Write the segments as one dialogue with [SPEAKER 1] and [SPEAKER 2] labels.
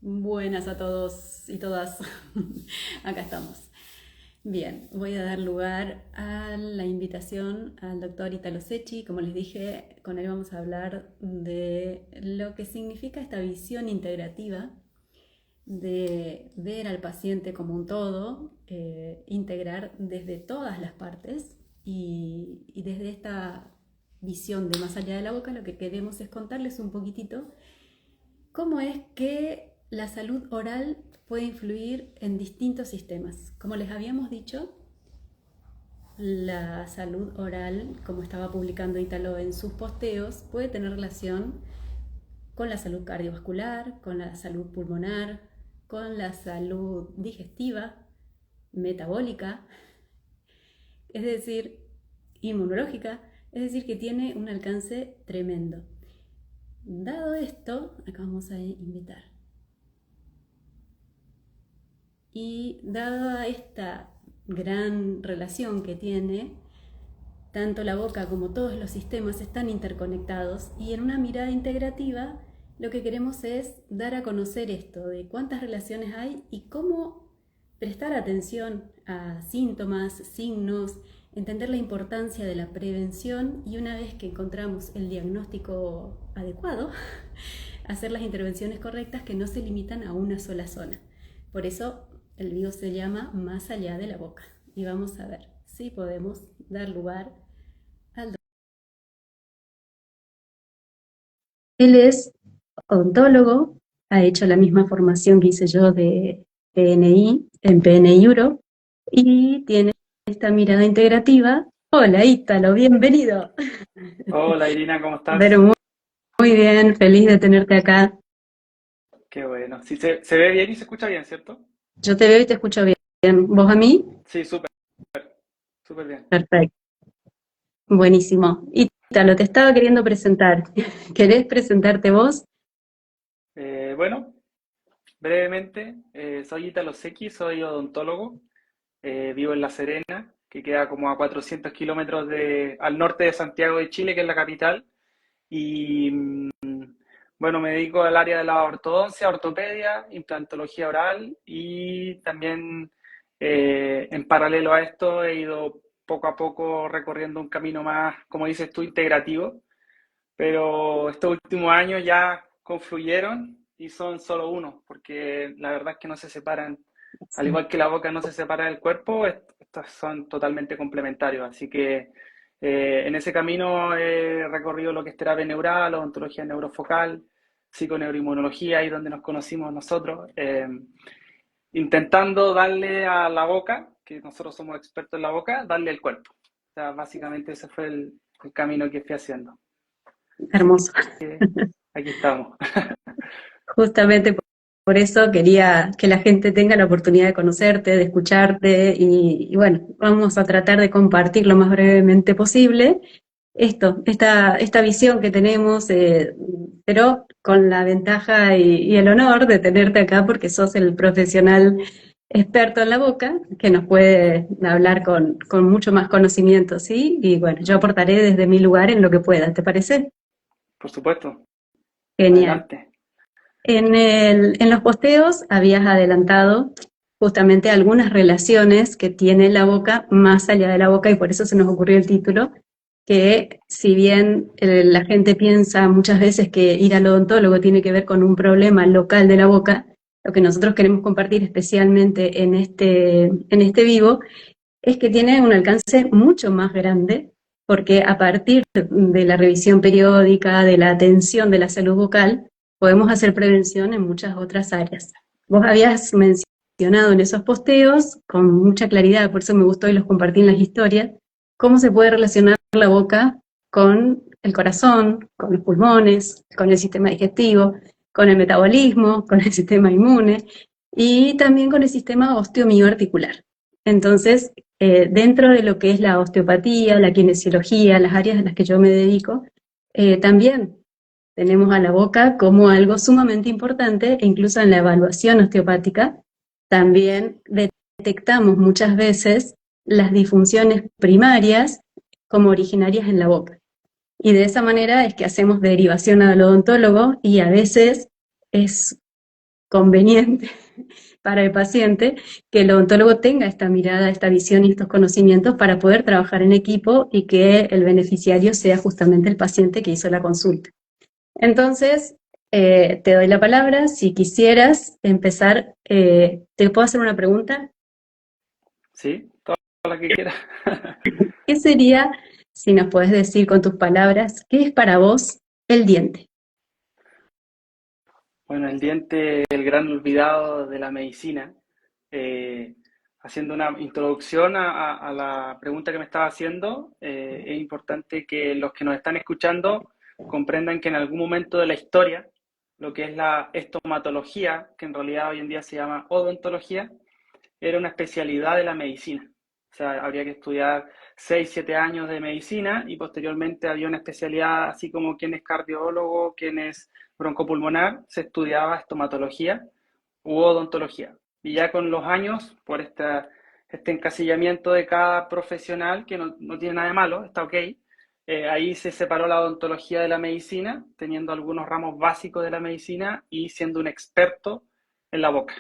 [SPEAKER 1] Buenas a todos y todas. Acá estamos. Bien, voy a dar lugar a la invitación al doctor Italo Secchi. Como les dije, con él vamos a hablar de lo que significa esta visión integrativa de ver al paciente como un todo, integrar desde todas las partes y desde esta visión de más allá de la boca, lo que queremos es contarles un poquitito cómo es que la salud oral puede influir en distintos sistemas. Como les habíamos dicho, la salud oral, como estaba publicando Italo en sus posteos, puede tener relación con la salud cardiovascular, con la salud pulmonar, con la salud digestiva, metabólica, es decir, inmunológica, es decir, que tiene un alcance tremendo. Dado esto, acá vamos a invitar. Y dada esta gran relación que tiene, tanto la boca como todos los sistemas están interconectados y en una mirada integrativa lo que queremos es dar a conocer esto de cuántas relaciones hay y cómo prestar atención a síntomas, signos, entender la importancia de la prevención y una vez que encontramos el diagnóstico adecuado, hacer las intervenciones correctas que no se limitan a una sola zona. Por eso el video se llama Más allá de la boca y vamos a ver si podemos dar lugar al doctor. Él es odontólogo, ha hecho la misma formación que hice yo de PNI en PNI Euro y tiene esta mirada integrativa. Hola Ítalo, bienvenido.
[SPEAKER 2] Hola Irina, ¿cómo
[SPEAKER 1] Pero
[SPEAKER 2] estás?
[SPEAKER 1] muy bien, feliz de tenerte acá.
[SPEAKER 2] Qué bueno. Sí, se ve bien y se escucha bien, ¿cierto?
[SPEAKER 1] Yo te veo y te escucho bien. ¿Vos a mí?
[SPEAKER 2] Sí, súper, súper bien.
[SPEAKER 1] Perfecto, buenísimo. Ítalo, te estaba queriendo presentar. ¿Querés presentarte vos?
[SPEAKER 2] Bueno, brevemente, soy Italo Secchi, soy odontólogo, vivo en La Serena, que queda como a 400 kilómetros al norte de Santiago de Chile, que es la capital, y bueno, me dedico al área de la ortodoncia, ortopedia, implantología oral y también en paralelo a esto he ido poco a poco recorriendo un camino más, como dices tú, integrativo, pero estos últimos años ya confluyeron y son solo uno, porque la verdad es que no se separan, al
[SPEAKER 1] Sí.
[SPEAKER 2] igual que la boca no se separa del cuerpo, estos son totalmente complementarios, así que en ese camino he recorrido lo que es terapia neural, odontología neurofocal, psiconeuroinmunología, ahí donde nos conocimos nosotros, intentando darle a la boca, que nosotros somos expertos en la boca, darle el cuerpo. O sea, básicamente ese fue el camino que fui haciendo. Así
[SPEAKER 1] Hermoso.
[SPEAKER 2] que aquí estamos.
[SPEAKER 1] Justamente por eso quería que la gente tenga la oportunidad de conocerte, de escucharte y bueno, vamos a tratar de compartir lo más brevemente posible esta visión que tenemos, pero con la ventaja y el honor de tenerte acá porque sos el profesional experto en la boca que nos puede hablar con mucho más conocimiento, ¿sí? Y bueno, yo aportaré desde mi lugar en lo que pueda, ¿te parece?
[SPEAKER 2] Por supuesto,
[SPEAKER 1] Genial.
[SPEAKER 2] adelante.
[SPEAKER 1] En los posteos habías adelantado justamente algunas relaciones que tiene la boca más allá de la boca y por eso se nos ocurrió el título, que si bien la gente piensa muchas veces que ir al odontólogo tiene que ver con un problema local de la boca, lo que nosotros queremos compartir especialmente en este vivo es que tiene un alcance mucho más grande porque a partir de la revisión periódica, de la atención de la salud bucal, podemos hacer prevención en muchas otras áreas. Vos habías mencionado en esos posteos con mucha claridad, por eso me gustó y los compartí en las historias, cómo se puede relacionar la boca con el corazón, con los pulmones, con el sistema digestivo, con el metabolismo, con el sistema inmune y también con el sistema osteomioarticular. Entonces, dentro de lo que es la osteopatía, la kinesiología, las áreas a las que yo me dedico, también tenemos a la boca como algo sumamente importante e incluso en la evaluación osteopática también detectamos muchas veces las disfunciones primarias como originarias en la boca. Y de esa manera es que hacemos derivación al odontólogo y a veces es conveniente para el paciente que el odontólogo tenga esta mirada, esta visión y estos conocimientos para poder trabajar en equipo y que el beneficiario sea justamente el paciente que hizo la consulta. Entonces, te doy la palabra. Si quisieras empezar, ¿te puedo hacer una pregunta?
[SPEAKER 2] Sí, toda la que quiera.
[SPEAKER 1] ¿Qué sería, si nos podés decir con tus palabras, qué es para vos el diente?
[SPEAKER 2] Bueno, el diente, el gran olvidado de la medicina. Eh, Haciendo una introducción a la pregunta que me estaba haciendo, es importante que los que nos están escuchando comprendan que en algún momento de la historia, lo que es la estomatología, que en realidad hoy en día se llama odontología, era una especialidad de la medicina. O sea, habría que estudiar 6 7 años de medicina y posteriormente había una especialidad, así como quien es cardiólogo, quien es broncopulmonar, se estudiaba estomatología u odontología. Y ya con los años, por este encasillamiento de cada profesional, que no tiene nada de malo, está ok, ahí se separó la odontología de la medicina, teniendo algunos ramos básicos de la medicina y siendo un experto en la boca,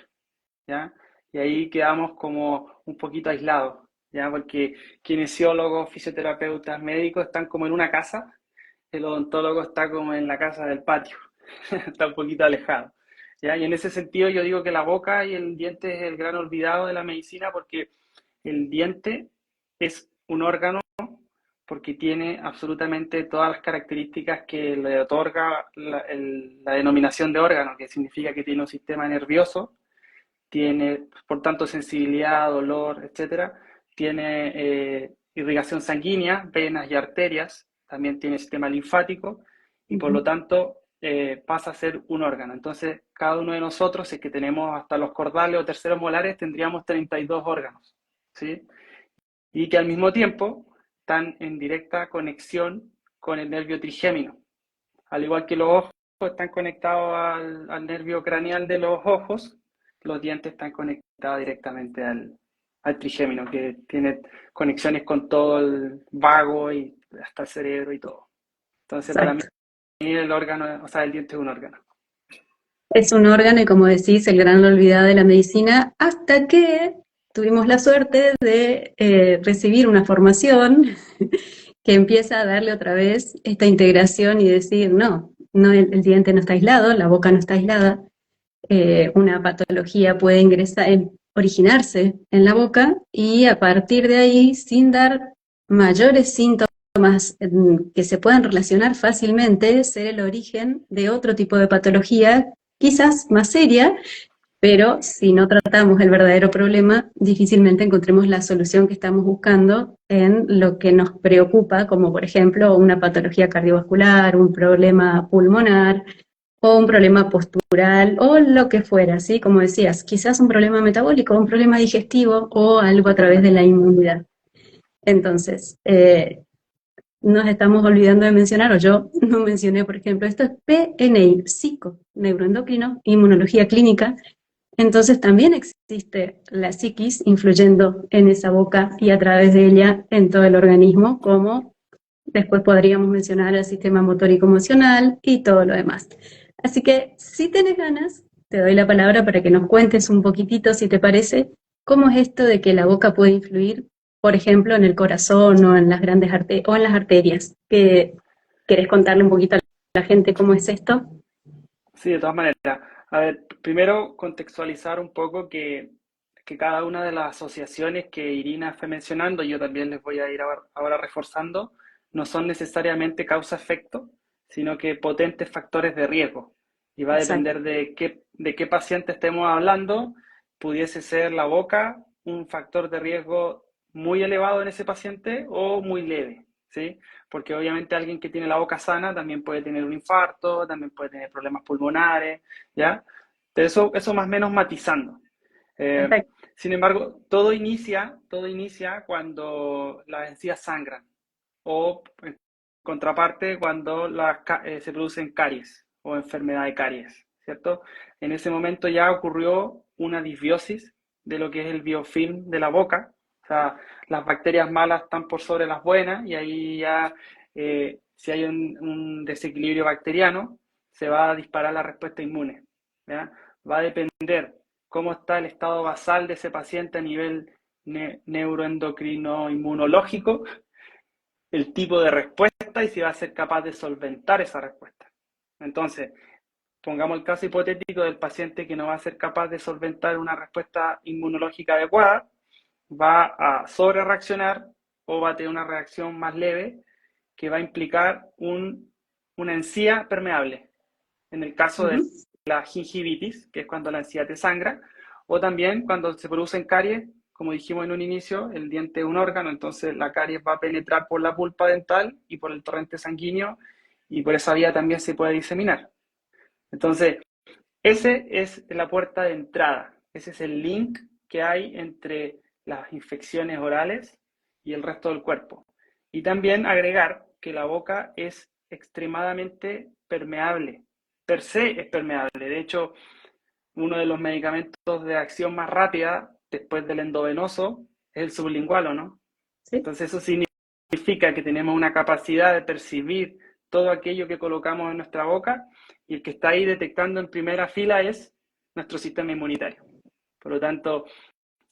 [SPEAKER 2] ¿ya? Y ahí quedamos como un poquito aislados, ¿ya? Porque kinesiólogos, fisioterapeutas, médicos están como en una casa, el odontólogo está como en la casa del patio, está un poquito alejado, ¿ya? Y en ese sentido yo digo que la boca y el diente es el gran olvidado de la medicina porque el diente es un órgano porque tiene absolutamente todas las características que le otorga la denominación de órgano, que significa que tiene un sistema nervioso, tiene, por tanto, sensibilidad, dolor, etcétera. Tiene irrigación sanguínea, venas y arterias, también tiene sistema linfático y por lo tanto pasa a ser un órgano. Entonces, cada uno de nosotros, si es que tenemos hasta los cordales o terceros molares, tendríamos 32 órganos, ¿sí? Y que al mismo tiempo están en directa conexión con el nervio trigémino. Al igual que los ojos están conectados al nervio craneal de los ojos, los dientes están conectados directamente al trigémino, que tiene conexiones con todo el vago y hasta el cerebro y todo. Entonces, para mí
[SPEAKER 1] Exacto.
[SPEAKER 2] el órgano, o sea, el diente es un órgano.
[SPEAKER 1] Es un órgano y como decís, el gran olvidado de la medicina, hasta que tuvimos la suerte de recibir una formación que empieza a darle otra vez esta integración y decir, no, no el diente no está aislado, la boca no está aislada, una patología puede ingresar, originarse en la boca y a partir de ahí, sin dar mayores síntomas que se puedan relacionar fácilmente, ser el origen de otro tipo de patología, quizás más seria, pero si no tratamos el verdadero problema, difícilmente encontremos la solución que estamos buscando en lo que nos preocupa, como por ejemplo una patología cardiovascular, un problema pulmonar, o un problema postural, o lo que fuera, ¿sí? Como decías, quizás un problema metabólico, un problema digestivo, o algo a través de la inmunidad. Entonces, nos estamos olvidando de mencionar, o yo no mencioné, por ejemplo, esto es PNI, psico, neuroendocrino, inmunología clínica. Entonces también existe la psiquis influyendo en esa boca y a través de ella en todo el organismo, como después podríamos mencionar el sistema motórico emocional y todo lo demás. Así que si tenés ganas, te doy la palabra para que nos cuentes un poquitito, si te parece, cómo es esto de que la boca puede influir, por ejemplo, en el corazón o en las grandes o en las arterias. ¿Querés contarle un poquito a la gente cómo es esto?
[SPEAKER 2] Sí, de todas maneras. A ver, primero contextualizar un poco que cada una de las asociaciones que Irina fue mencionando, yo también les voy a ir ahora reforzando, no son necesariamente causa-efecto, sino que potentes factores de riesgo. Y va a
[SPEAKER 1] Exacto.
[SPEAKER 2] depender de qué paciente estemos hablando, pudiese ser la boca un factor de riesgo muy elevado en ese paciente o muy leve, ¿sí? Porque obviamente alguien que tiene la boca sana también puede tener un infarto, también puede tener problemas pulmonares, ¿ya? Eso más o menos matizando. Eh,
[SPEAKER 1] Perfecto.
[SPEAKER 2] Sin embargo, todo inicia cuando las encías sangran o, en contraparte, cuando se producen caries o enfermedad de caries, ¿cierto? En ese momento ya ocurrió una disbiosis de lo que es el biofilm de la boca, o sea, las bacterias malas están por sobre las buenas y ahí ya, si hay un desequilibrio bacteriano, se va a disparar la respuesta inmune, ¿ya? va a depender cómo está el estado basal de ese paciente a nivel neuroendocrino inmunológico, el tipo de respuesta y si va a ser capaz de solventar esa respuesta. Entonces, pongamos el caso hipotético del paciente que no va a ser capaz de solventar una respuesta inmunológica adecuada, va a sobre reaccionar o va a tener una reacción más leve que va a implicar una encía permeable. En el caso de la gingivitis, que es cuando la encía te sangra, o también cuando se producen caries, como dijimos en un inicio, el diente es un órgano, entonces la caries va a penetrar por la pulpa dental y por el torrente sanguíneo y por esa vía también se puede diseminar. Entonces, ese es la puerta de entrada, ese es el link que hay entre las infecciones orales y el resto del cuerpo. Y también agregar que la boca es extremadamente permeable, per se es permeable. De hecho, uno de los medicamentos de acción más rápida después del endovenoso es el sublingual, ¿o no?
[SPEAKER 1] ¿Sí?
[SPEAKER 2] Entonces eso significa que tenemos una capacidad de percibir todo aquello que colocamos en nuestra boca y el que está ahí detectando en primera fila es nuestro sistema inmunitario. Por lo tanto,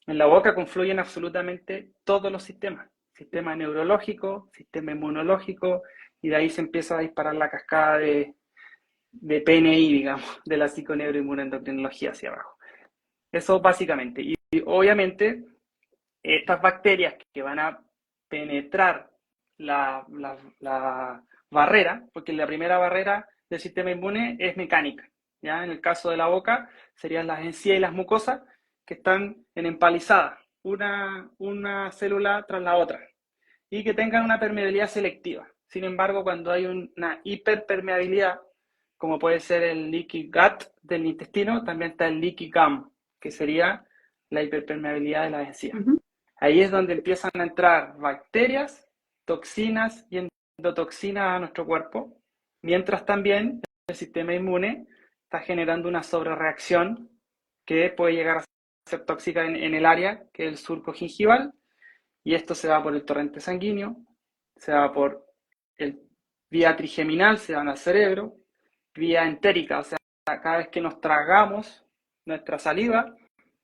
[SPEAKER 2] en la boca confluyen absolutamente todos los sistemas, sistema neurológico, sistema inmunológico, y de ahí se empieza a disparar la cascada de PNI, digamos, de la psiconeuroinmunoendocrinología hacia abajo. Eso básicamente. Y obviamente, estas bacterias que van a penetrar la barrera, porque la primera barrera del sistema inmune es mecánica. ¿Ya? En el caso de la boca, serían las encías y las mucosas que están en empalizada, una célula tras la otra, y que tengan una permeabilidad selectiva. Sin embargo, cuando hay una hiperpermeabilidad, como puede ser el leaky gut del intestino, también está el leaky gum, que sería la hiperpermeabilidad de las encías. Ahí es donde empiezan a entrar bacterias, toxinas y endotoxinas a nuestro cuerpo, mientras también el sistema inmune está generando una sobrereacción que puede llegar a ser tóxica en el área, que es el surco gingival, y esto se va por el torrente sanguíneo, se va por el vía trigeminal, se van al cerebro, vía entérica, o sea, cada vez que nos tragamos nuestra saliva,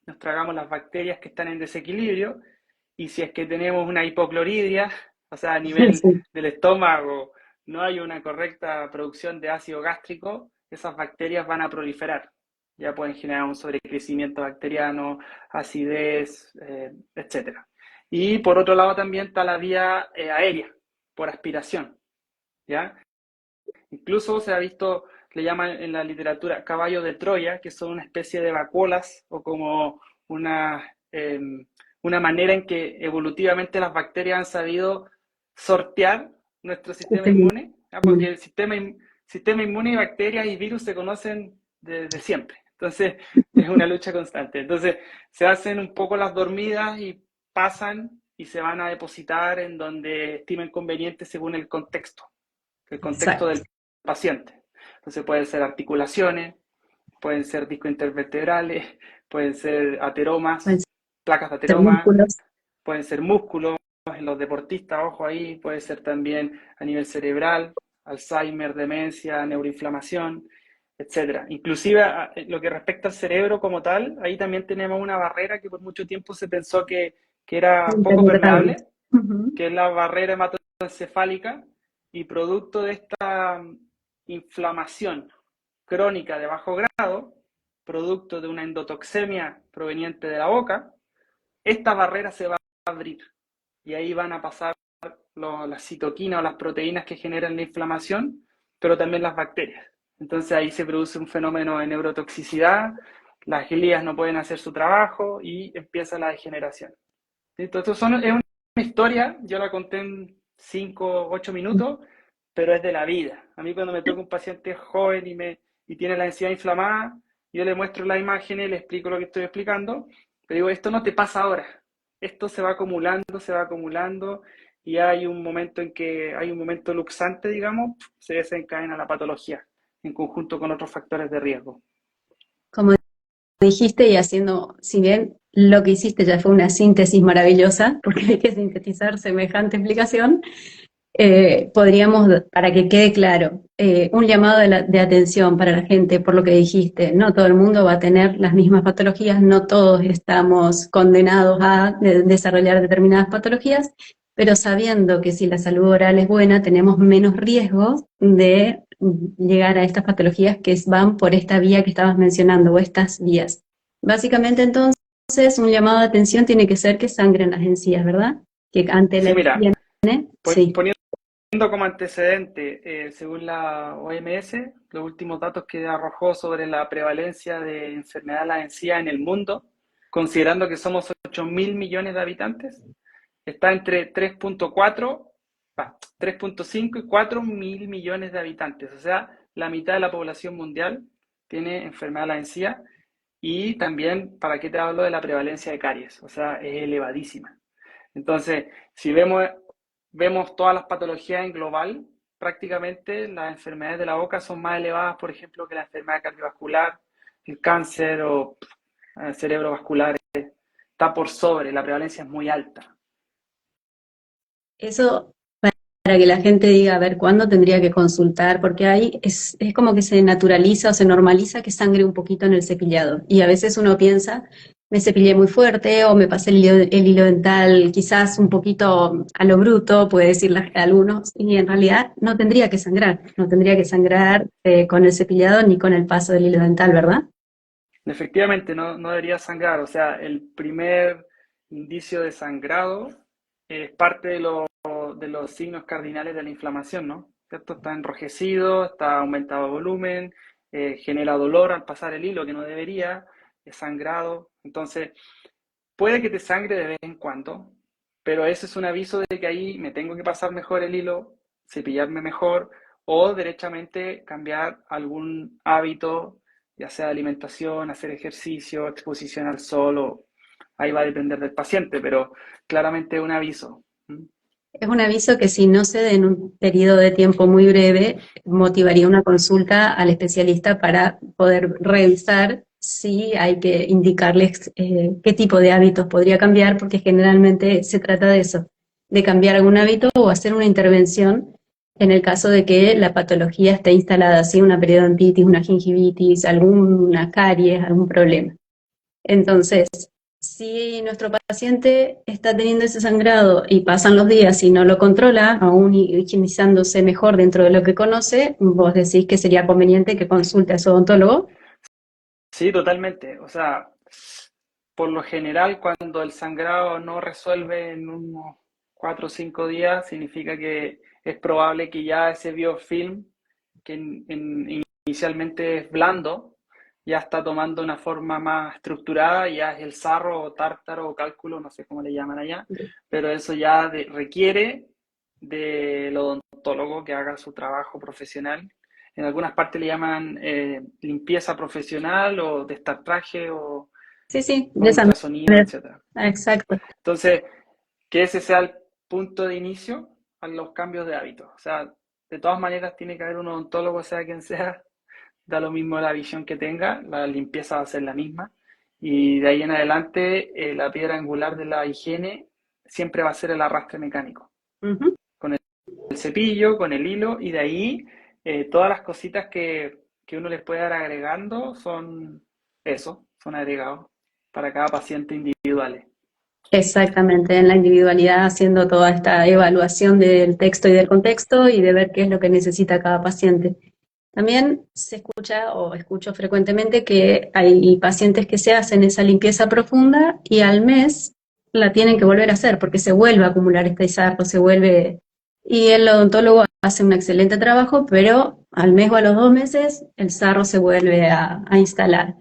[SPEAKER 2] nos tragamos las bacterias que están en desequilibrio, y si es que tenemos una hipocloridria, o sea, a nivel del estómago no hay una correcta producción de ácido gástrico, esas bacterias van a proliferar. Ya pueden generar un sobrecrecimiento bacteriano, acidez, etc. Y por otro lado también está la vía aérea, por aspiración. ¿Ya? Incluso se ha visto, le llaman en la literatura caballos de Troya, que son una especie de vacuolas o como una manera en que evolutivamente las bacterias han sabido sortear nuestro sistema inmune, ¿ya? Porque el sistema inmune y bacterias y virus se conocen desde siempre. Entonces, es una lucha constante. Entonces, se hacen un poco las dormidas y pasan y se van a depositar en donde estimen conveniente según el contexto del paciente. Entonces, pueden ser articulaciones, pueden ser discos intervertebrales, pueden ser ateromas, placas de ateroma, pueden ser músculos en los deportistas, ojo ahí, puede ser también a nivel cerebral, Alzheimer, demencia, neuroinflamación, etcétera. Inclusive lo que respecta al cerebro como tal, ahí también tenemos una barrera que por mucho tiempo se pensó que era poco permeable, que es la barrera hematoencefálica, y producto de esta inflamación crónica de bajo grado, producto de una endotoxemia proveniente de la boca, esta barrera se va a abrir y ahí van a pasar las citoquinas o las proteínas que generan la inflamación, pero también las bacterias. Entonces ahí se produce un fenómeno de neurotoxicidad, las glías no pueden hacer su trabajo y empieza la degeneración. Entonces es una historia, yo la conté en 5, 8 minutos, pero es de la vida. A mí cuando me toca un paciente joven y tiene la encía inflamada, yo le muestro las imágenes, le explico lo que estoy explicando, pero digo, esto no te pasa ahora, esto se va acumulando, y hay un momento luxante, digamos, se desencadena la patología, en conjunto con otros factores de riesgo.
[SPEAKER 1] Como dijiste, y haciendo, si bien lo que hiciste ya fue una síntesis maravillosa, porque hay que sintetizar semejante explicación, podríamos, para que quede claro, un llamado de atención para la gente, por lo que dijiste, no todo el mundo va a tener las mismas patologías, no todos estamos condenados a desarrollar determinadas patologías, pero sabiendo que si la salud oral es buena, tenemos menos riesgos de llegar a estas patologías que van por esta vía que estabas mencionando, o estas vías. Básicamente, entonces, un llamado de atención tiene que ser que sangren las encías, ¿verdad? Que ante la
[SPEAKER 2] Sí, mira,
[SPEAKER 1] higiene, sí.
[SPEAKER 2] poniendo como antecedente, según la OMS, los últimos datos que arrojó sobre la prevalencia de enfermedad de la encía en el mundo, considerando que somos 8.000 millones de habitantes, está entre 3.5 y 4.000 millones de habitantes. O sea, la mitad de la población mundial tiene enfermedad de la encía. Y también, ¿para qué te hablo de la prevalencia de caries? O sea, es elevadísima. Entonces, si vemos todas las patologías en global, prácticamente las enfermedades de la boca son más elevadas, por ejemplo, que la enfermedad cardiovascular, el cáncer o cerebrovascular. Está por sobre, la prevalencia es muy alta.
[SPEAKER 1] Eso para que la gente diga, a ver, ¿cuándo tendría que consultar? Porque ahí es como que se naturaliza o se normaliza que sangre un poquito en el cepillado. Y a veces uno piensa, me cepillé muy fuerte o me pasé el hilo dental quizás un poquito a lo bruto, puede decir algunos, y en realidad no tendría que sangrar, no tendría que sangrar con el cepillado ni con el paso del hilo dental, ¿verdad?
[SPEAKER 2] Efectivamente, no debería sangrar. O sea, el primer indicio de sangrado es parte de los signos cardinales de la inflamación, ¿no? ¿Cierto? Está enrojecido, está aumentado de volumen, genera dolor al pasar el hilo que no debería, es sangrado. Entonces, puede que te sangre de vez en cuando, pero ese es un aviso de que ahí me tengo que pasar mejor el hilo, cepillarme mejor o derechamente cambiar algún hábito, ya sea alimentación, hacer ejercicio, exposición al sol, o ahí va a depender del paciente, pero claramente es un aviso. ¿Mm?
[SPEAKER 1] Es un aviso que si no se da en un periodo de tiempo muy breve, motivaría una consulta al especialista para poder revisar si hay que indicarles qué tipo de hábitos podría cambiar, porque generalmente se trata de eso, de cambiar algún hábito o hacer una intervención en el caso de que la patología esté instalada, así una periodontitis, una gingivitis, alguna caries, algún problema. Entonces, si nuestro paciente está teniendo ese sangrado y pasan los días y no lo controla, aún higienizándose mejor dentro de lo que conoce, vos decís que sería conveniente que consulte a su odontólogo.
[SPEAKER 2] Sí, totalmente. O sea, por lo general, cuando el sangrado no resuelve en unos 4 o 5 días, significa que es probable que ya ese biofilm, que inicialmente es blando, ya está tomando una forma más estructurada, ya es el sarro o tártaro o cálculo, no sé cómo le llaman allá, pero eso ya requiere del odontólogo que haga su trabajo profesional. En algunas partes le llaman limpieza profesional o destartraje
[SPEAKER 1] Sí, sí,
[SPEAKER 2] con
[SPEAKER 1] de esa
[SPEAKER 2] ultrasonido,
[SPEAKER 1] manera.
[SPEAKER 2] etcétera.
[SPEAKER 1] Exacto.
[SPEAKER 2] Entonces, que ese sea el punto de inicio a los cambios de hábitos. O sea, de todas maneras tiene que haber un odontólogo, sea quien sea, da lo mismo la visión que tenga, la limpieza va a ser la misma. Y de ahí en adelante, la piedra angular de la higiene siempre va a ser el arrastre mecánico.
[SPEAKER 1] Ujú.
[SPEAKER 2] Con el cepillo, con el hilo, y de ahí todas las cositas que uno les puede dar agregando son eso, son agregados para cada paciente individuales.
[SPEAKER 1] Exactamente, en la individualidad, haciendo toda esta evaluación del texto y del contexto y de ver qué es lo que necesita cada paciente. También se escucha o escucho frecuentemente que hay pacientes que se hacen esa limpieza profunda y al mes la tienen que volver a hacer porque se vuelve a acumular este sarro, se vuelve... Y el odontólogo hace un excelente trabajo, pero al mes o a los 2 meses el sarro se vuelve a instalar.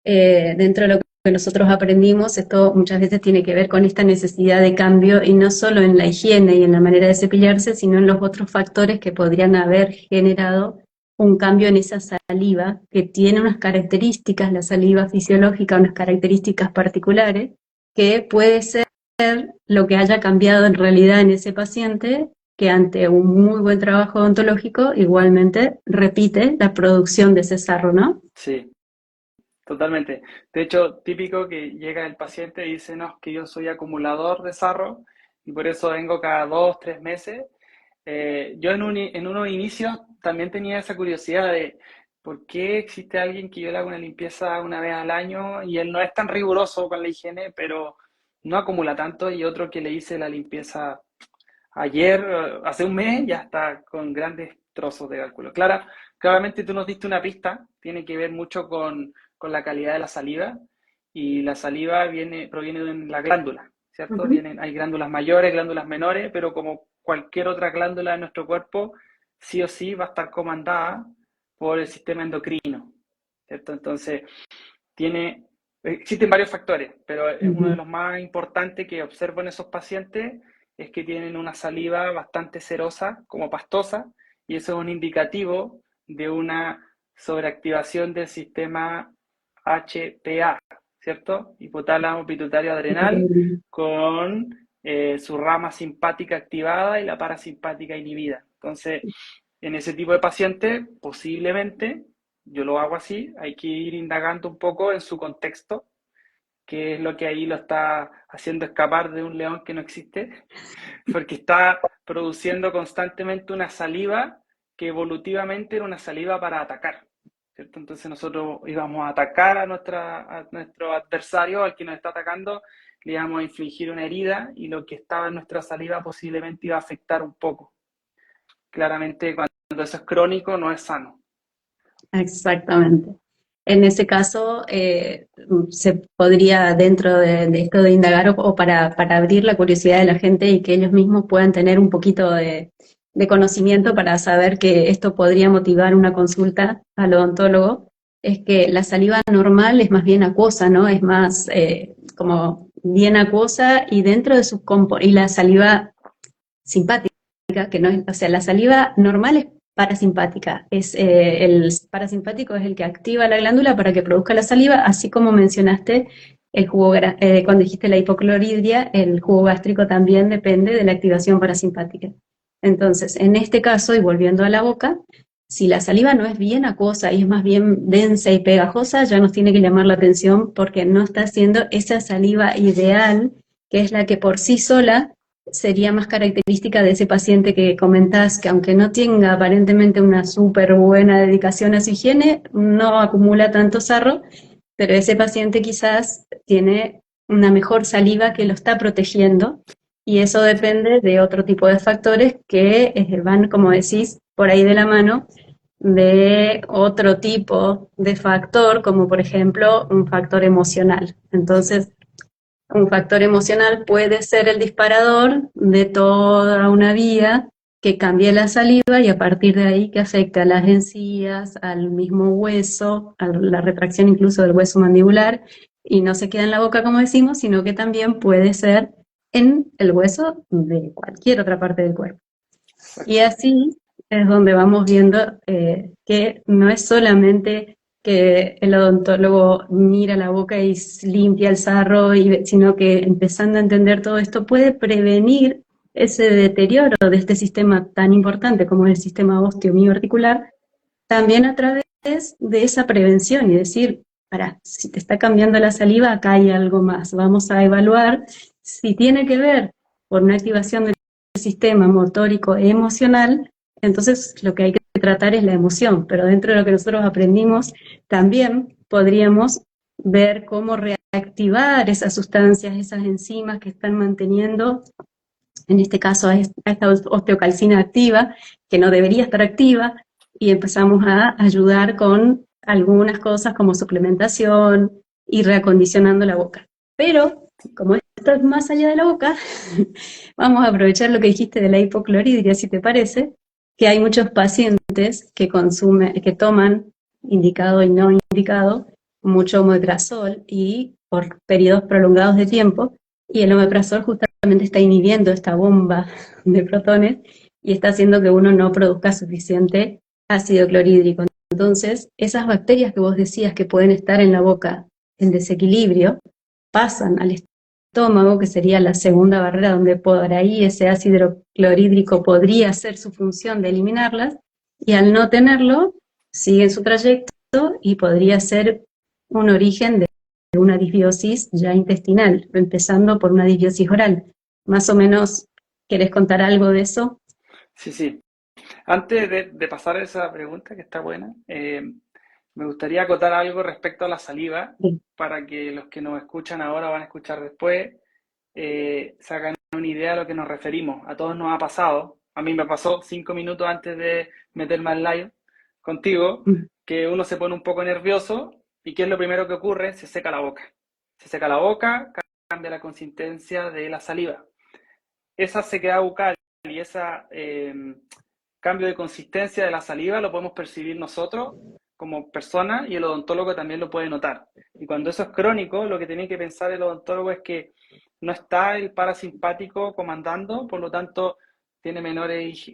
[SPEAKER 1] Dentro de lo que nosotros aprendimos, esto muchas veces tiene que ver con esta necesidad de cambio y no solo en la higiene y en la manera de cepillarse, sino en los otros factores que podrían haber generado un cambio en esa saliva que tiene unas características, la saliva fisiológica, unas características particulares, que puede ser lo que haya cambiado en realidad en ese paciente, que ante un muy buen trabajo odontológico igualmente repite la producción de ese sarro, ¿no?
[SPEAKER 2] Sí, totalmente. De hecho, típico que llega el paciente y dice, no, es que yo soy acumulador de sarro y por eso vengo cada 2, 3 meses. Yo en unos inicios también tenía esa curiosidad de por qué existe alguien que yo le hago una limpieza una vez al año y él no es tan riguroso con la higiene, pero no acumula tanto, y otro que le hice la limpieza ayer, hace un mes, ya está con grandes trozos de cálculo. Claramente tú nos diste una pista, tiene que ver mucho con la calidad de la saliva, y la saliva proviene de la glándula, ¿cierto?
[SPEAKER 1] Ujú.
[SPEAKER 2] Hay glándulas mayores, glándulas menores, pero como cualquier otra glándula de nuestro cuerpo, sí o sí va a estar comandada por el sistema endocrino, ¿cierto? Entonces, existen varios factores, pero uno de
[SPEAKER 1] Ujú.
[SPEAKER 2] los más importantes que observo en esos pacientes es que tienen una saliva bastante serosa, como pastosa, y eso es un indicativo de una sobreactivación del sistema HPA, ¿cierto? Hipotálamo pituitario adrenal, con su rama simpática activada y la parasimpática inhibida. Entonces, en ese tipo de pacientes, posiblemente, yo lo hago así, hay que ir indagando un poco en su contexto, qué es lo que ahí lo está haciendo escapar de un león que no existe, porque está produciendo constantemente una saliva que evolutivamente era una saliva para atacar, ¿cierto? Entonces nosotros íbamos a atacar a nuestro adversario, al que nos está atacando, le íbamos a infligir una herida, y lo que estaba en nuestra saliva posiblemente iba a afectar un poco. Claramente, cuando eso es crónico, no es sano.
[SPEAKER 1] Exactamente. En ese caso, se podría, dentro de esto de indagar o para abrir la curiosidad de la gente y que ellos mismos puedan tener un poquito de conocimiento para saber que esto podría motivar una consulta al odontólogo, es que la saliva normal es más bien acuosa, ¿no? Es más como bien acuosa, y dentro de sus y la saliva simpática, que no es, o sea, la saliva normal es parasimpática, el parasimpático es el que activa la glándula para que produzca la saliva, así como mencionaste el jugo, cuando dijiste la hipocloridria, el jugo gástrico también depende de la activación parasimpática. Entonces, en este caso, y volviendo a la boca, si la saliva no es bien acuosa y es más bien densa y pegajosa, ya nos tiene que llamar la atención porque no está haciendo esa saliva ideal, que es la que por sí sola sería más característica de ese paciente que comentás, que aunque no tenga aparentemente una súper buena dedicación a su higiene, no acumula tanto sarro, pero ese paciente quizás tiene una mejor saliva que lo está protegiendo, y eso depende de otro tipo de factores que van, como decís, por ahí de la mano de otro tipo de factor, como por ejemplo un factor emocional. Entonces, un factor emocional puede ser el disparador de toda una vía que cambie la saliva, y a partir de ahí que afecte a las encías, al mismo hueso, a la retracción incluso del hueso mandibular, y no se queda en la boca como decimos, sino que también puede ser en el hueso de cualquier otra parte del cuerpo. Y
[SPEAKER 2] Exacto.
[SPEAKER 1] así es donde vamos viendo que no es solamente que el odontólogo mira la boca y limpia el sarro, sino que empezando a entender todo esto puede prevenir ese deterioro de este sistema tan importante como es el sistema osteomioarticular, también a través de esa prevención y decir, para, si te está cambiando la saliva, acá hay algo más. Vamos a evaluar si tiene que ver con una activación del sistema motórico e emocional. Entonces lo que hay que tratar es la emoción, pero dentro de lo que nosotros aprendimos, también podríamos ver cómo reactivar esas sustancias, esas enzimas que están manteniendo, en este caso a esta osteocalcina activa, que no debería estar activa, y empezamos a ayudar con algunas cosas como suplementación y reacondicionando la boca. Pero, como esto es más allá de la boca, vamos a aprovechar lo que dijiste de la hipocloridria, si te parece, que hay muchos pacientes que que toman, indicado y no indicado, mucho omeprazol y por periodos prolongados de tiempo, y el omeprazol justamente está inhibiendo esta bomba de protones y está haciendo que uno no produzca suficiente ácido clorhídrico. Entonces, esas bacterias que vos decías que pueden estar en la boca en desequilibrio, pasan al estómago, que sería la segunda barrera donde por ahí ese ácido clorhídrico podría hacer su función de eliminarlas, y al no tenerlo, siguen su trayecto y podría ser un origen de una disbiosis ya intestinal, empezando por una disbiosis oral. Más o menos, ¿querés contar algo de eso?
[SPEAKER 2] Sí, sí. Antes de pasar a esa pregunta, que está buena, me gustaría acotar algo respecto a la saliva,
[SPEAKER 1] Sí.
[SPEAKER 2] para que los que nos escuchan ahora o van a escuchar después, se hagan una idea a lo que nos referimos. A todos nos ha pasado, a mí me pasó 5 minutos antes de meterme al live contigo,
[SPEAKER 1] Mm.
[SPEAKER 2] que uno se pone un poco nervioso y ¿qué es lo primero que ocurre? Se seca la boca. Se seca la boca, cambia la consistencia de la saliva. Esa sequedad bucal y ese cambio de consistencia de la saliva lo podemos percibir nosotros como personas y el odontólogo también lo puede notar. Y cuando eso es crónico, lo que tiene que pensar el odontólogo es que no está el parasimpático comandando, por lo tanto tiene menor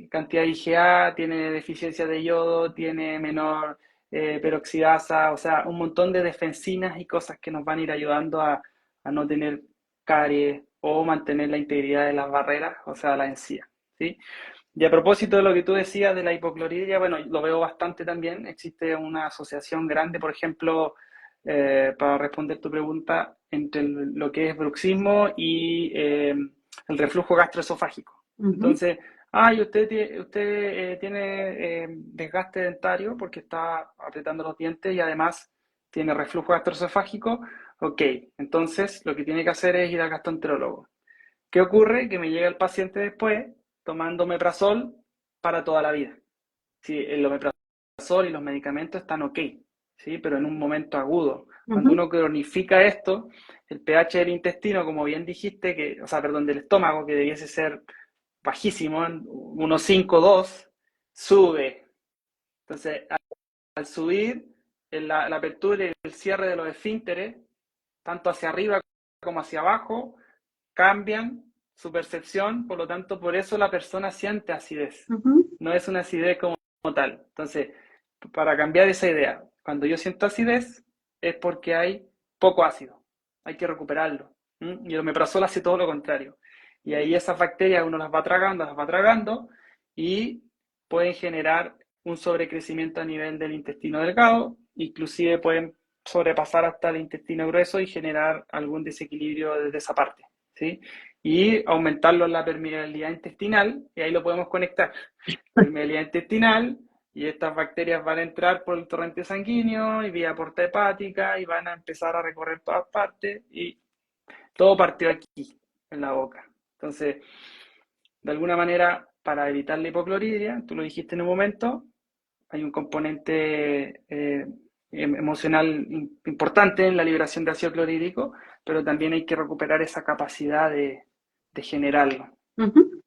[SPEAKER 2] cantidad de IgA, tiene deficiencia de yodo, tiene menor peroxidasa, o sea, un montón de defensinas y cosas que nos van a ir ayudando a no tener caries o mantener la integridad de las barreras, o sea, la encía, ¿sí? Y a propósito de lo que tú decías de la hipocloridria, bueno, lo veo bastante también. Existe una asociación grande, por ejemplo, para responder tu pregunta, entre lo que es bruxismo y el reflujo gastroesofágico.
[SPEAKER 1] Ujú.
[SPEAKER 2] Entonces, y usted tiene desgaste dentario porque está apretando los dientes y además tiene reflujo gastroesofágico. Ok, entonces lo que tiene que hacer es ir al gastroenterólogo. ¿Qué ocurre? Que me llega el paciente después tomando omeprazol para toda la vida. Sí, el omeprazol y los medicamentos están ok, ¿sí? Pero en un momento agudo. Cuando
[SPEAKER 1] Ujú.
[SPEAKER 2] uno cronifica esto, el pH del intestino, como bien dijiste, o sea, perdón, del estómago, que debiese ser bajísimo, en 1,5, 2, sube. Entonces, al subir, la apertura y el cierre de los esfínteres, tanto hacia arriba como hacia abajo, cambian su percepción, por lo tanto, por eso la persona siente acidez.
[SPEAKER 1] Ujú.
[SPEAKER 2] No es una acidez como tal. Entonces, para cambiar esa idea, cuando yo siento acidez es porque hay poco ácido, hay que recuperarlo. ¿Mm? Y el omeprazol hace todo lo contrario. Y ahí esas bacterias uno las va tragando y pueden generar un sobrecrecimiento a nivel del intestino delgado, inclusive pueden sobrepasar hasta el intestino grueso y generar algún desequilibrio desde esa parte, ¿sí? Y aumentarlo en la permeabilidad intestinal, y ahí lo podemos conectar. Permeabilidad intestinal, y estas bacterias van a entrar por el torrente sanguíneo y vía porta hepática y van a empezar a recorrer todas partes y todo partió aquí, en la boca. Entonces, de alguna manera, para evitar la hipocloridria, tú lo dijiste en un momento, hay un componente emocional importante en la liberación de ácido clorhídrico, pero también hay que recuperar esa capacidad de generarlo.
[SPEAKER 1] Ujú.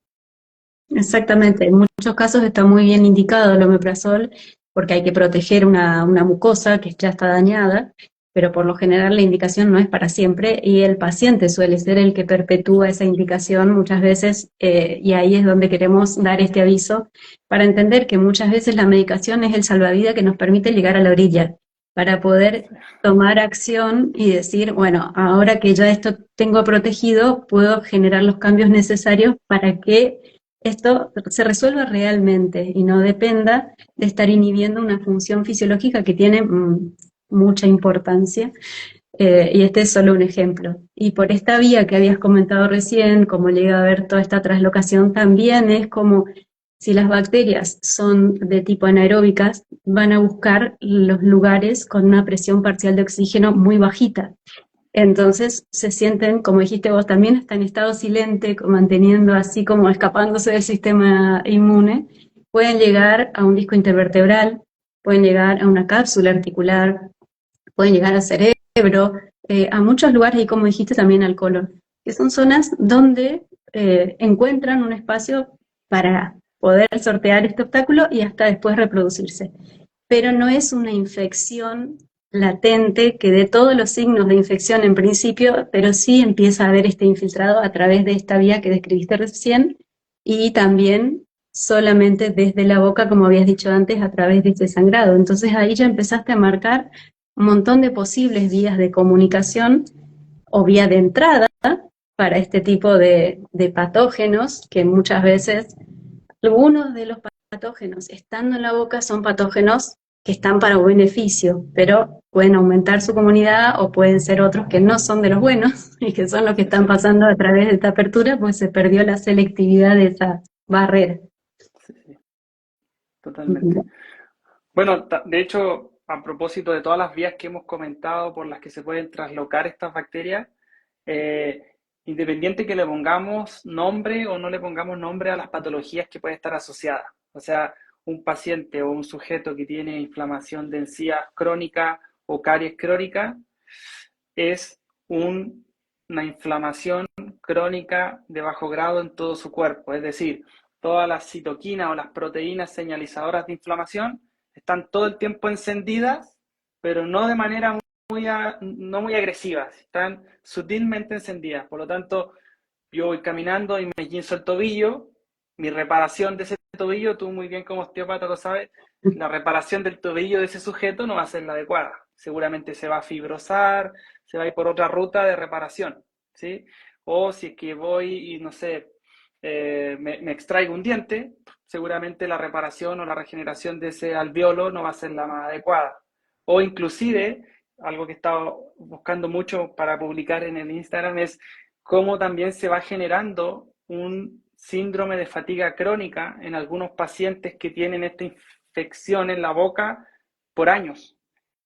[SPEAKER 1] Exactamente, en muchos casos está muy bien indicado el omeprazol porque hay que proteger una mucosa que ya está dañada, pero por lo general la indicación no es para siempre y el paciente suele ser el que perpetúa esa indicación muchas veces y ahí es donde queremos dar este aviso para entender que muchas veces la medicación es el salvavidas que nos permite llegar a la orilla para poder tomar acción y decir, bueno, ahora que ya esto tengo protegido, puedo generar los cambios necesarios para que esto se resuelva realmente y no dependa de estar inhibiendo una función fisiológica que tiene mucha importancia. Y este es solo un ejemplo. Y por esta vía que habías comentado recién, como llega a haber toda esta traslocación, también es como si las bacterias son de tipo anaeróbicas, van a buscar los lugares con una presión parcial de oxígeno muy bajita. Entonces se sienten, como dijiste vos también, está en estado silente, manteniendo así como escapándose del sistema inmune. Pueden llegar a un disco intervertebral, pueden llegar a una cápsula articular, pueden llegar al cerebro, a muchos lugares y como dijiste también al colon, que son zonas donde encuentran un espacio para poder sortear este obstáculo y hasta después reproducirse. Pero no es una infección latente que dé todos los signos de infección en principio, pero sí empieza a haber este infiltrado a través de esta vía que describiste recién y también solamente desde la boca, como habías dicho antes, a través de este sangrado. Entonces ahí ya empezaste a marcar un montón de posibles vías de comunicación o vía de entrada para este tipo de patógenos que muchas veces algunos de los patógenos estando en la boca son patógenos que están para un beneficio, pero pueden aumentar su comunidad o pueden ser otros que no son de los buenos y que son los que están
[SPEAKER 2] Sí,
[SPEAKER 1] pasando a través de esta apertura, pues se perdió la selectividad de esa barrera.
[SPEAKER 2] totalmente. Bueno, de hecho, a propósito de todas las vías que hemos comentado por las que se pueden traslocar estas bacterias, eh, independiente que le pongamos nombre o no le pongamos nombre a las patologías que pueden estar asociadas. O sea, un paciente o un sujeto que tiene inflamación de encías crónica o caries crónica es una inflamación crónica de bajo grado en todo su cuerpo. Es decir, todas las citoquinas o las proteínas señalizadoras de inflamación están todo el tiempo encendidas, pero no de manera no muy agresiva, están sutilmente encendidas. Por lo tanto, yo voy caminando y me guinzo el tobillo, mi reparación de ese tobillo, tú muy bien como osteópata lo sabes, la reparación del tobillo de ese sujeto no va a ser la adecuada. Seguramente se va a fibrosar, se va a ir por otra ruta de reparación, ¿sí? O si es que voy y, no sé, me extraigo un diente, seguramente la reparación o la regeneración de ese alveolo no va a ser la más adecuada. O inclusive, algo que he estado buscando mucho para publicar en el Instagram es cómo también se va generando un síndrome de fatiga crónica en algunos pacientes que tienen esta infección en la boca por años,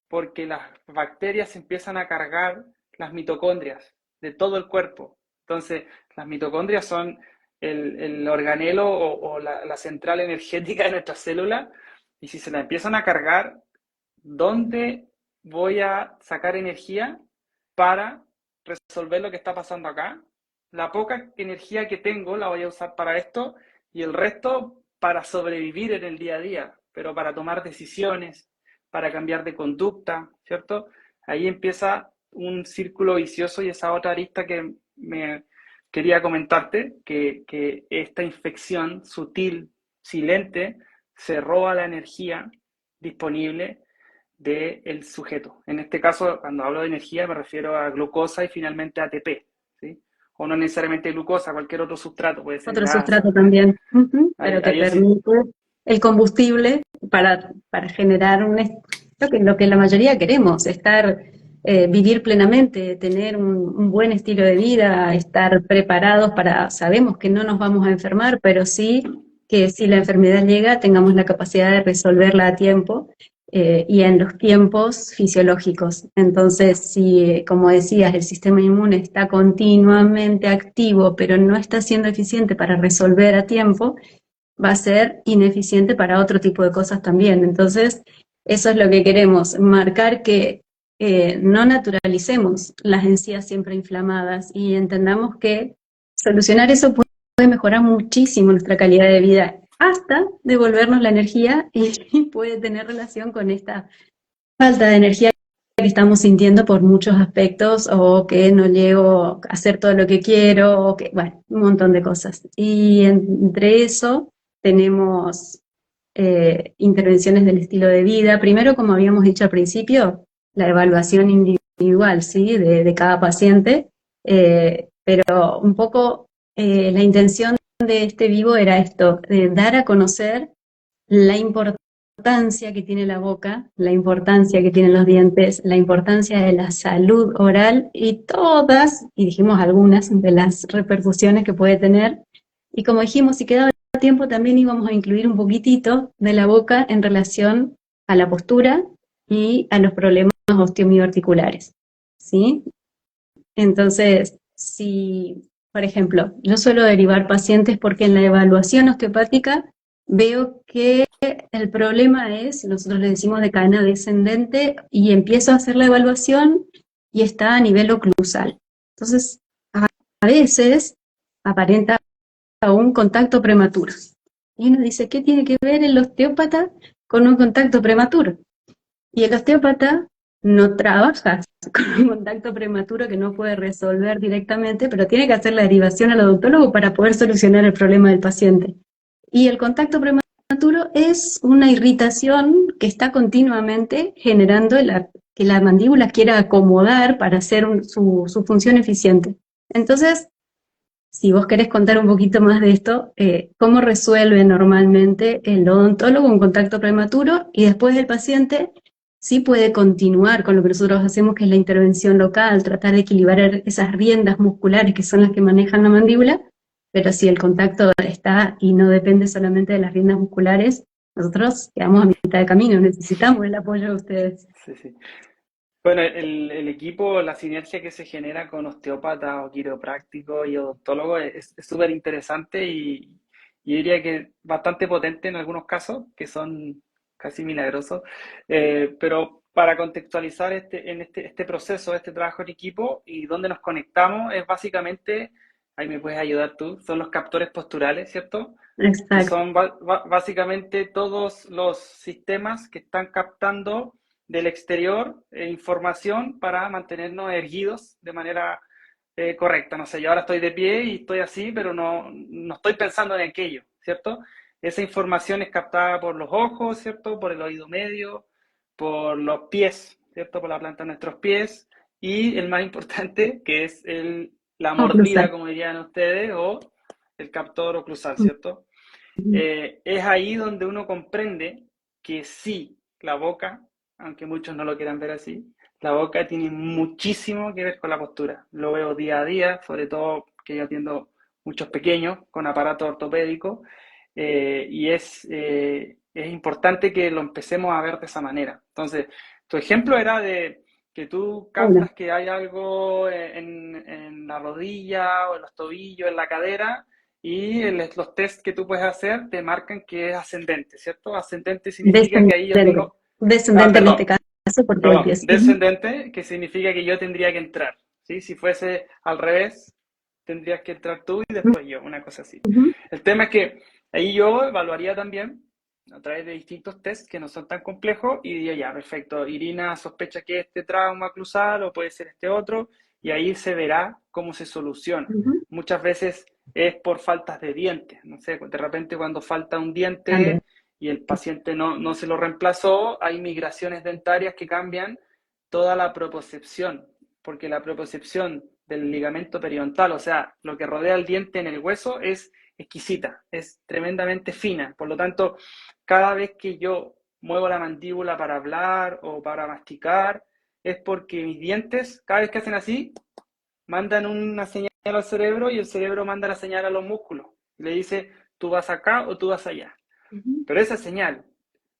[SPEAKER 2] porque las bacterias empiezan a cargar las mitocondrias de todo el cuerpo. Entonces, las mitocondrias son el organelo o la central energética de nuestras células, y si se la empiezan a cargar, ¿dónde voy a sacar energía para resolver lo que está pasando acá? La poca energía que tengo la voy a usar para esto y el resto para sobrevivir en el día a día, pero para tomar decisiones, para cambiar de conducta, ¿cierto? Ahí empieza un círculo vicioso y esa otra arista que me quería comentarte, que esta infección sutil, silente, se roba la energía disponible del sujeto. En este caso, cuando hablo de energía, me refiero a glucosa y finalmente ATP, ¿sí? O no necesariamente glucosa, cualquier otro sustrato, puede ser
[SPEAKER 1] Otro
[SPEAKER 2] grasa.
[SPEAKER 1] sustrato también,
[SPEAKER 2] Ahí,
[SPEAKER 1] pero que
[SPEAKER 2] ahí sí,
[SPEAKER 1] permite el combustible para generar lo que la mayoría queremos, vivir plenamente, tener un buen estilo de vida, estar preparados sabemos que no nos vamos a enfermar, pero sí que si la enfermedad llega, tengamos la capacidad de resolverla a tiempo y en los tiempos fisiológicos. Entonces, si, como decías, el sistema inmune está continuamente activo, pero no está siendo eficiente para resolver a tiempo, va a ser ineficiente para otro tipo de cosas también. Entonces, eso es lo que queremos, marcar que no naturalicemos las encías siempre inflamadas y entendamos que solucionar eso puede mejorar muchísimo nuestra calidad de vida, hasta devolvernos la energía y puede tener relación con esta falta de energía que estamos sintiendo por muchos aspectos, o que no llego a hacer todo lo que quiero, o que, bueno, un montón de cosas. Y entre eso tenemos intervenciones del estilo de vida. Primero, como habíamos dicho al principio, la evaluación individual, ¿sí? De cada paciente, pero un poco la intención de este vivo era esto, de dar a conocer la importancia que tiene la boca, la importancia que tienen los dientes, la importancia de la salud oral y todas, y dijimos algunas, de las repercusiones que puede tener. Y como dijimos, si quedaba tiempo, también íbamos a incluir un poquitito de la boca en relación a la postura y a los problemas osteomioarticulares, ¿sí? Entonces, si, por ejemplo, yo suelo derivar pacientes porque en la evaluación osteopática veo que el problema es, nosotros le decimos de cadena descendente, y empiezo a hacer la evaluación y está a nivel oclusal. Entonces, a veces aparenta un contacto prematuro. Y uno dice, ¿qué tiene que ver el osteópata con un contacto prematuro? Y el osteópata no trabaja con un contacto prematuro que no puede resolver directamente, pero tiene que hacer la derivación al odontólogo para poder solucionar el problema del paciente. Y el contacto prematuro es una irritación que está continuamente generando que la mandíbula quiera acomodar para hacer su función eficiente. Entonces, si vos querés contar un poquito más de esto, ¿cómo resuelve normalmente el odontólogo un contacto prematuro? Y después el paciente sí puede continuar con lo que nosotros hacemos, que es la intervención local, tratar de equilibrar esas riendas musculares que son las que manejan la mandíbula, pero si el contacto está y no depende solamente de las riendas musculares, Nosotros quedamos a mitad de camino, necesitamos el apoyo de ustedes.
[SPEAKER 2] Sí, sí. Bueno, el equipo, la sinergia que se genera con osteópatas o quiroprácticos y odontólogos es súper interesante y diría que bastante potente en algunos casos, que son casi milagrosos. Pero para contextualizar este proceso, este trabajo en equipo y dónde nos conectamos, es básicamente, ahí me puedes ayudar tú, son los captores posturales, ¿cierto? Que
[SPEAKER 1] Exacto.
[SPEAKER 2] son básicamente todos los sistemas que están captando del exterior información para mantenernos erguidos de manera correcta. No sé, yo ahora estoy de pie y estoy así, pero no estoy pensando en aquello, ¿cierto? Esa información es captada por los ojos, ¿cierto? Por el oído medio, por los pies, ¿cierto? Por la planta de nuestros pies y el más importante, que es la mordida,
[SPEAKER 1] Oclusal.
[SPEAKER 2] como dirían ustedes, o el captor oclusal, ¿cierto? Es ahí donde uno comprende que sí, la boca, aunque muchos no lo quieran ver así, la boca tiene muchísimo que ver con la postura. Lo veo día a día, sobre todo que yo atiendo muchos pequeños con aparato ortopédico, y es importante que lo empecemos a ver de esa manera. Entonces, tu ejemplo era de que tú
[SPEAKER 1] Bueno,
[SPEAKER 2] captas que hay algo en la rodilla o en los tobillos, en la cadera, y los test que tú puedes hacer te marcan que es ascendente, ¿cierto? Ascendente significa que ahí yo
[SPEAKER 1] descendente.
[SPEAKER 2] tengo,
[SPEAKER 1] Descendente en este
[SPEAKER 2] perdón,
[SPEAKER 1] caso porque empieza.
[SPEAKER 2] descendente, que significa que yo tendría que entrar, ¿sí? Si fuese al revés, tendrías que entrar tú y después yo, una cosa así.
[SPEAKER 1] Ujú.
[SPEAKER 2] El tema es que ahí yo evaluaría también a través de distintos tests que no son tan complejos y diría, ya, perfecto, Irina sospecha que este trauma cruzal o puede ser este otro, y ahí se verá cómo se soluciona.
[SPEAKER 1] Ujú.
[SPEAKER 2] Muchas veces es por faltas de dientes, no sé, de repente cuando falta un
[SPEAKER 1] También.
[SPEAKER 2] diente y el paciente no se lo reemplazó, hay migraciones dentarias que cambian toda la propriocepción, porque la propriocepción del ligamento periodontal, o sea, lo que rodea el diente en el hueso, es exquisita, es tremendamente fina. Por lo tanto, cada vez que yo muevo la mandíbula para hablar o para masticar, es porque mis dientes, cada vez que hacen así, mandan una señal al cerebro y el cerebro manda la señal a los músculos. Y le dice, tú vas acá o tú vas allá.
[SPEAKER 1] Ujú.
[SPEAKER 2] Pero esa señal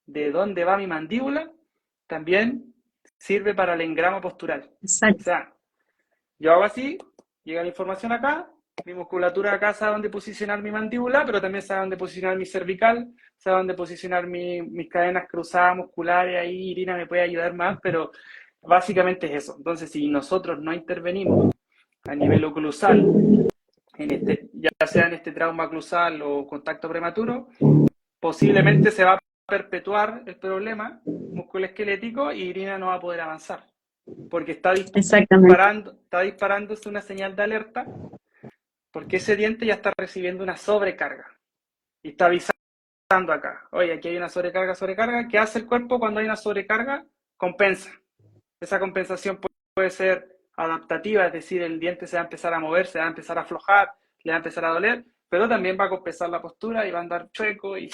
[SPEAKER 2] de dónde va mi mandíbula también sirve para el engrama postural. O
[SPEAKER 1] Exacto.
[SPEAKER 2] sea, yo hago así, llega la información acá, mi musculatura acá sabe dónde posicionar mi mandíbula, pero también sabe dónde posicionar mi cervical, sabe dónde posicionar mis cadenas cruzadas musculares, ahí Irina me puede ayudar más, pero básicamente es eso. Entonces, si nosotros no intervenimos a nivel oclusal, ya sea en este trauma oclusal o contacto prematuro, posiblemente se va a perpetuar el problema musculoesquelético y Irina no va a poder avanzar, porque
[SPEAKER 1] Exactamente.
[SPEAKER 2] está disparándose una señal de alerta, porque ese diente ya está recibiendo una sobrecarga y está avisando acá, oye, aquí hay una sobrecarga, ¿qué hace el cuerpo cuando hay una sobrecarga? Compensa. Esa compensación puede ser adaptativa, es decir, el diente se va a empezar a mover, se va a empezar a aflojar, le va a empezar a doler, pero también va a compensar la postura y va a andar chueco y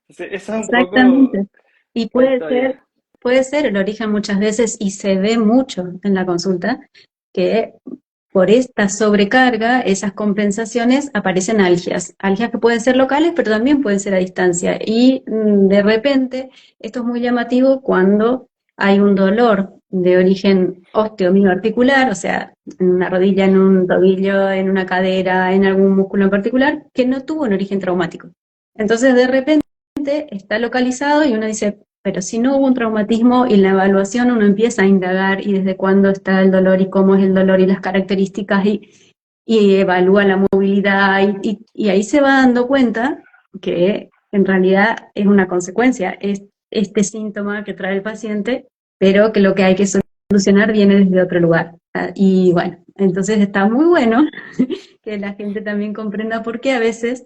[SPEAKER 2] esa es un poco
[SPEAKER 1] Exactamente. Y
[SPEAKER 2] la historia.
[SPEAKER 1] puede ser el origen muchas veces, y se ve mucho en la consulta, que por esta sobrecarga, esas compensaciones, aparecen algias. Algias que pueden ser locales, pero también pueden ser a distancia. Y de repente, esto es muy llamativo cuando hay un dolor de origen osteomioarticular, o sea, en una rodilla, en un tobillo, en una cadera, en algún músculo en particular, que no tuvo un origen traumático. Entonces, de repente, está localizado y uno dice, pero si no hubo un traumatismo, y en la evaluación uno empieza a indagar y desde cuándo está el dolor y cómo es el dolor y las características, y evalúa la movilidad y ahí se va dando cuenta que en realidad es una consecuencia, es este síntoma que trae el paciente, pero que lo que hay que solucionar viene desde otro lugar. Y bueno, entonces está muy bueno que la gente también comprenda por qué a veces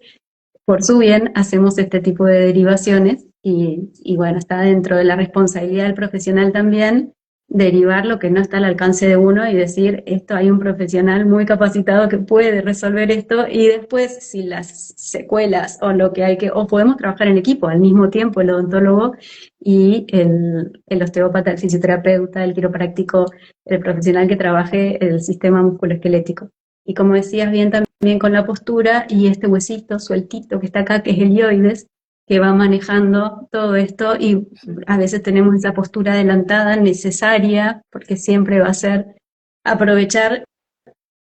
[SPEAKER 1] por su bien hacemos este tipo de derivaciones, y bueno, está dentro de la responsabilidad del profesional también derivar lo que no está al alcance de uno y decir, esto hay un profesional muy capacitado que puede resolver esto, y después si las secuelas o lo que hay que, o podemos trabajar en equipo al mismo tiempo, el odontólogo y el osteópata, el fisioterapeuta, el quiropráctico, el profesional que trabaje el sistema musculoesquelético. Y como decías bien también con la postura y este huesito sueltito que está acá, que es el hioides, que va manejando todo esto y
[SPEAKER 2] sí,
[SPEAKER 1] a veces tenemos esa postura adelantada necesaria porque siempre va a ser aprovechar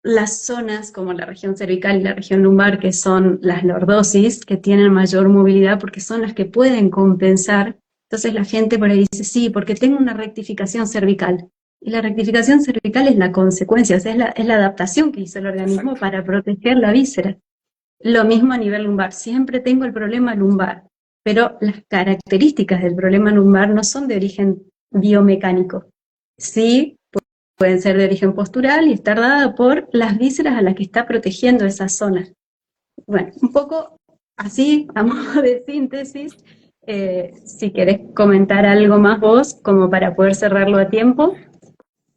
[SPEAKER 1] las zonas como la región cervical y la región lumbar, que son las lordosis, que tienen mayor movilidad porque son las que pueden compensar. Entonces la gente por ahí dice, sí, porque tengo una rectificación cervical. Y la rectificación cervical es la consecuencia, o sea, es la adaptación que hizo el organismo
[SPEAKER 2] exacto,
[SPEAKER 1] para proteger la víscera. Lo mismo a nivel lumbar, siempre tengo el problema lumbar, pero las características del problema lumbar no son de origen biomecánico. Sí, pueden ser de origen postural y estar dada por las vísceras a las que está protegiendo esa zona. Bueno, un poco así, a modo de síntesis, si querés comentar algo más vos, como para poder cerrarlo a tiempo,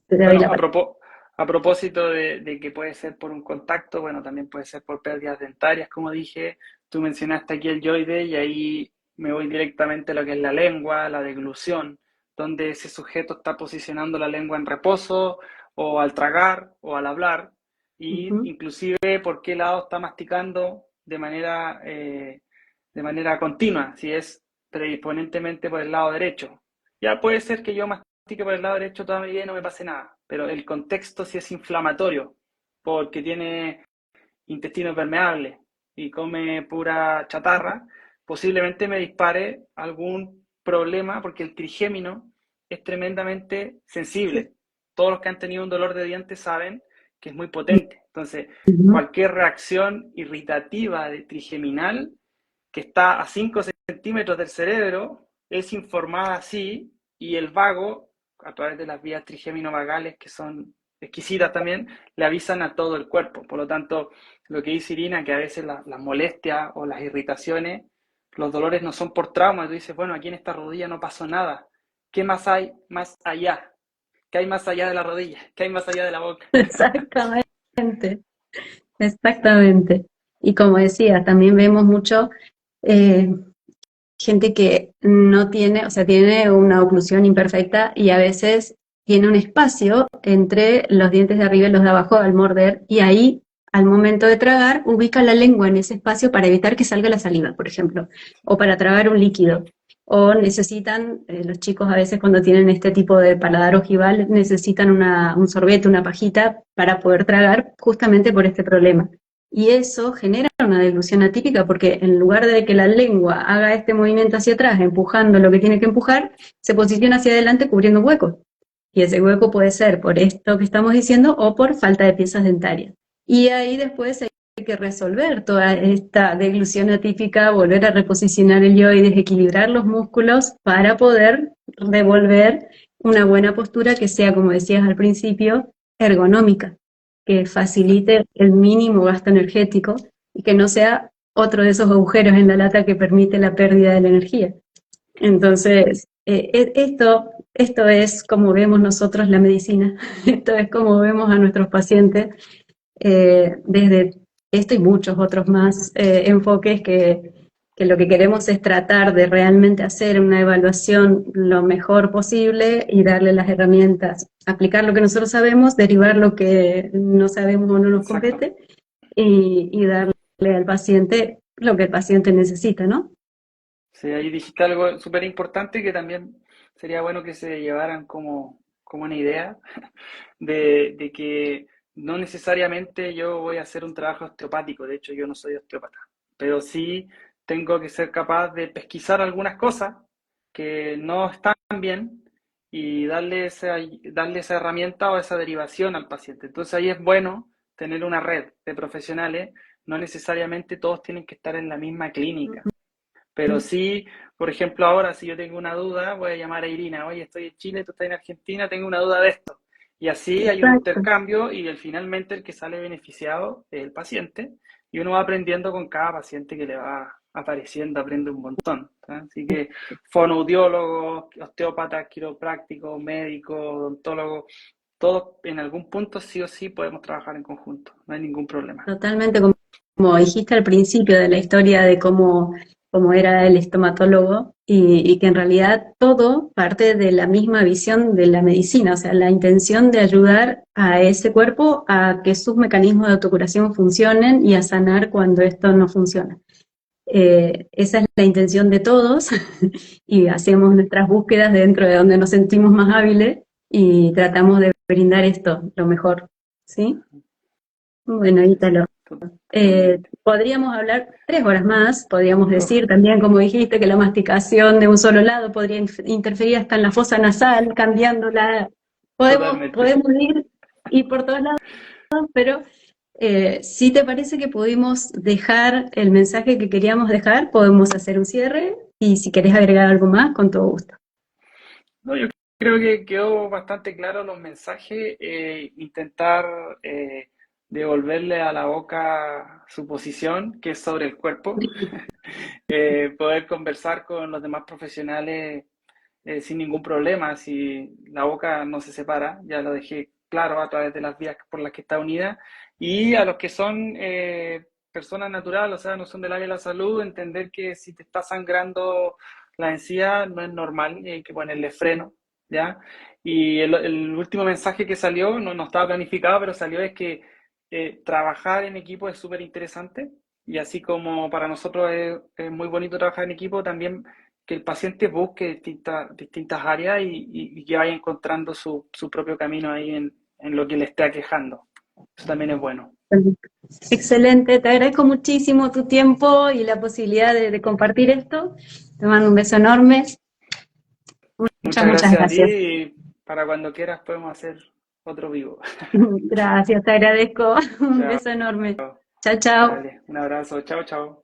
[SPEAKER 1] te doy
[SPEAKER 2] Bueno,
[SPEAKER 1] la palabra.
[SPEAKER 2] a propósito de que puede ser por un contacto, bueno, también puede ser por pérdidas dentarias, como dije, tú mencionaste aquí el yoide y ahí me voy directamente a lo que es la lengua, la deglución, donde ese sujeto está posicionando la lengua en reposo o al tragar o al hablar, y
[SPEAKER 1] Ujú.
[SPEAKER 2] inclusive por qué lado está masticando de manera continua, si es predisponentemente por el lado derecho. Ya puede ser que yo mastique por el lado derecho toda mi vida y no me pase nada, pero el contexto sí es inflamatorio, porque tiene intestino permeable y come pura chatarra, posiblemente me dispare algún problema porque el trigémino es tremendamente sensible. Todos los que han tenido un dolor de dientes saben que es muy potente. Entonces,
[SPEAKER 1] Ujú.
[SPEAKER 2] cualquier reacción irritativa de trigeminal que está a 5 centímetros del cerebro es informada así y el vago, a través de las vías trigémino-vagales, que son exquisitas también, le avisan a todo el cuerpo. Por lo tanto, lo que dice Irina, que a veces las molestias o las irritaciones, los dolores no son por trauma. Tú dices, bueno, aquí en esta rodilla no pasó nada. ¿Qué más hay más allá? ¿Qué hay más allá de la rodilla? ¿Qué hay más allá de la boca?
[SPEAKER 1] Exactamente, exactamente. Y como decía, también vemos mucho eh, gente que no tiene, o sea, tiene una oclusión imperfecta y a veces tiene un espacio entre los dientes de arriba y los de abajo al morder y ahí, al momento de tragar, ubica la lengua en ese espacio para evitar que salga la saliva, por ejemplo, o para tragar un líquido. O necesitan, los chicos a veces cuando tienen este tipo de paladar ojival, necesitan un sorbete, una pajita para poder tragar justamente por este problema. Y eso genera una deglución atípica porque en lugar de que la lengua haga este movimiento hacia atrás, empujando lo que tiene que empujar, se posiciona hacia adelante cubriendo un hueco. Y ese hueco puede ser por esto que estamos diciendo o por falta de piezas dentarias. Y ahí después hay que resolver toda esta deglución atípica, volver a reposicionar el yodo y desequilibrar los músculos para poder devolver una buena postura que sea, como decías al principio, ergonómica, que facilite el mínimo gasto energético y que no sea otro de esos agujeros en la lata que permite la pérdida de la energía. Entonces, esto es como vemos nosotros la medicina, esto es como vemos a nuestros pacientes desde esto y muchos otros más enfoques que lo que queremos es tratar de realmente hacer una evaluación lo mejor posible y darle las herramientas, aplicar lo que nosotros sabemos, derivar lo que no sabemos o no nos
[SPEAKER 2] Exacto.
[SPEAKER 1] compete y darle al paciente lo que el paciente necesita, ¿no?
[SPEAKER 2] Sí, ahí dijiste algo súper importante que también sería bueno que se llevaran como una idea de que no necesariamente yo voy a hacer un trabajo osteopático, de hecho yo no soy osteópata, pero sí tengo que ser capaz de pesquisar algunas cosas que no están bien y darle esa herramienta o esa derivación al paciente. Entonces ahí es bueno tener una red de profesionales, no necesariamente todos tienen que estar en la misma clínica. Pero sí, por ejemplo, ahora si yo tengo una duda, voy a llamar a Irina, oye, estoy en Chile, tú estás en Argentina, tengo una duda de esto. Y así hay un
[SPEAKER 1] Exacto.
[SPEAKER 2] intercambio y finalmente el que sale beneficiado es el paciente y uno va aprendiendo con cada paciente que le va apareciendo, aprende un montón. ¿Sí? Así que fonoaudiólogos, osteópatas, quiroprácticos, médicos, odontólogos, todos en algún punto sí o sí podemos trabajar en conjunto, no hay ningún problema.
[SPEAKER 1] Totalmente, como dijiste al principio de la historia de cómo era el estomatólogo y que en realidad todo parte de la misma visión de la medicina, o sea, la intención de ayudar a ese cuerpo a que sus mecanismos de autocuración funcionen y a sanar cuando esto no funciona. Esa es la intención de todos y hacemos nuestras búsquedas dentro de donde nos sentimos más hábiles y tratamos de brindar esto lo mejor, ¿sí? Bueno,
[SPEAKER 2] Sí, sí,
[SPEAKER 1] Ítalo,
[SPEAKER 2] totalmente.
[SPEAKER 1] podríamos hablar 3 horas más, podríamos
[SPEAKER 2] Uf,
[SPEAKER 1] decir también, como dijiste, que la masticación de un solo lado podría interferir hasta en la fosa nasal, cambiándola.
[SPEAKER 2] totalmente.
[SPEAKER 1] Podemos ir por todos lados, pero si te parece que pudimos dejar el mensaje que queríamos dejar, podemos hacer un cierre y si querés agregar algo más, con todo gusto.
[SPEAKER 2] No, yo creo que quedó bastante claro los mensajes. Intentar devolverle a la boca su posición, que es sobre el cuerpo. Poder conversar con los demás profesionales sin ningún problema, si la boca no se separa, ya lo dejé claro a través de las vías por las que está unida, y a los que son personas naturales, o sea, no son del área de la salud, entender que si te está sangrando la encía no es normal y hay que ponerle freno, ¿ya? Y el último mensaje que salió, no estaba planificado, pero salió es que trabajar en equipo es súper interesante y así como para nosotros es muy bonito trabajar en equipo, también que el paciente busque distintas áreas y que vaya encontrando su propio camino ahí en lo que le esté aquejando. Eso también es bueno.
[SPEAKER 1] Excelente, te agradezco muchísimo tu tiempo y la posibilidad de compartir esto. Te mando un beso enorme.
[SPEAKER 2] Muchas
[SPEAKER 1] Muchas
[SPEAKER 2] gracias a ti
[SPEAKER 1] gracias.
[SPEAKER 2] y para cuando quieras podemos hacer otro vivo.
[SPEAKER 1] Gracias, te agradezco. Un
[SPEAKER 2] Chao,
[SPEAKER 1] beso enorme. Chao, chao.
[SPEAKER 2] dale, un abrazo, chao, chao.